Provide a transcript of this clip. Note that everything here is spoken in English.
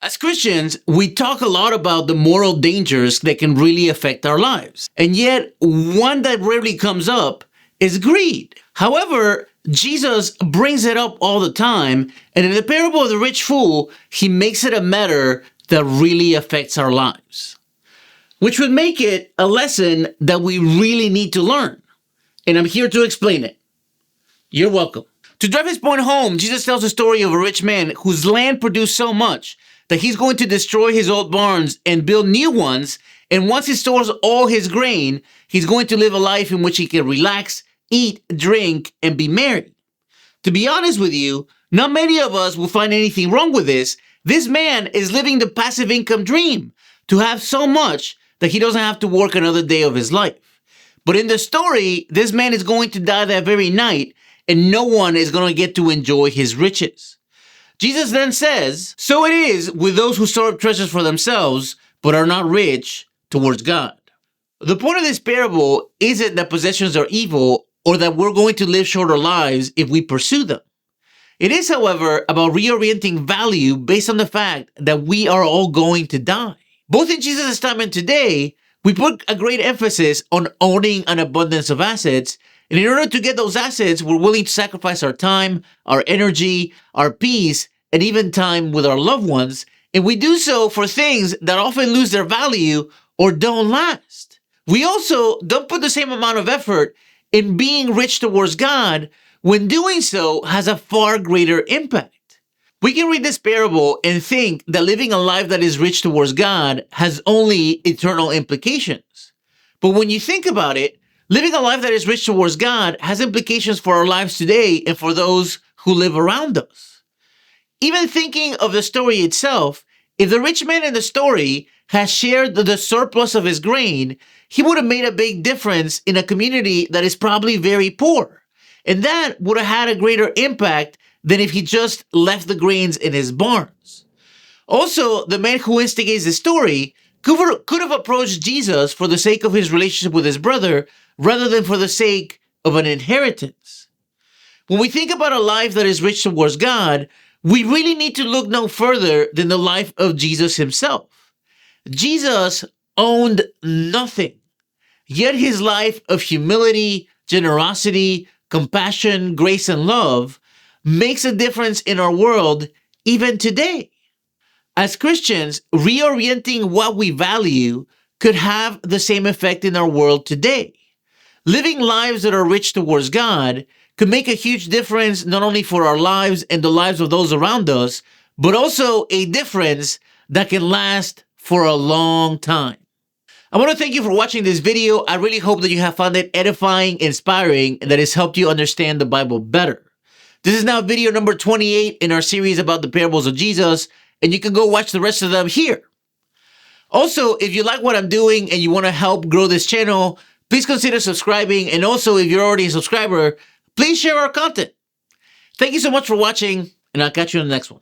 As Christians, we talk a lot about the moral dangers that can really affect our lives. And yet, one that rarely comes up is greed. However, Jesus brings it up all the time, and in the parable of the rich fool, he makes it a matter that really affects our lives, which would make it a lesson that we really need to learn. And I'm here to explain it. You're welcome. To drive his point home, Jesus tells the story of a rich man whose land produced so much that he's going to destroy his old barns and build new ones. And once he stores all his grain, he's going to live a life in which he can relax, eat, drink, and be merry. To be honest with you, not many of us will find anything wrong with this. This man is living the passive income dream, to have so much that he doesn't have to work another day of his life. But in the story, this man is going to die that very night, and no one is going to get to enjoy his riches. Jesus then says, "So it is with those who store up treasures for themselves, but are not rich towards God." The point of this parable isn't that possessions are evil or that we're going to live shorter lives if we pursue them. It is, however, about reorienting value based on the fact that we are all going to die. Both in Jesus' time and today, we put a great emphasis on owning an abundance of assets, and in order to get those assets, we're willing to sacrifice our time, our energy, our peace, and even time with our loved ones, and we do so for things that often lose their value or don't last. We also don't put the same amount of effort in being rich towards God when doing so has a far greater impact. We can read this parable and think that living a life that is rich towards God has only eternal implications. But when you think about it, living a life that is rich towards God has implications for our lives today and for those who live around us. Even thinking of the story itself, if the rich man in the story has shared the surplus of his grain, he would have made a big difference in a community that is probably very poor. And that would have had a greater impact than if he just left the grains in his barns. Also, the man who instigates the story could have approached Jesus for the sake of his relationship with his brother rather than for the sake of an inheritance. When we think about a life that is rich towards God, we really need to look no further than the life of Jesus himself. Jesus owned nothing, yet his life of humility, generosity, compassion, grace, and love makes a difference in our world even today. As Christians, reorienting what we value could have the same effect in our world today. Living lives that are rich towards God could make a huge difference not only for our lives and the lives of those around us, but also a difference that can last for a long time. I want to thank you for watching this video. I really hope that you have found it edifying, inspiring, and that it's helped you understand the Bible better. This is now video number 28 in our series about the parables of Jesus, and you can go watch the rest of them here. Also, if you like what I'm doing and you want to help grow this channel, please consider subscribing. And also, if you're already a subscriber, please share our content. Thank you so much for watching, and I'll catch you in the next one.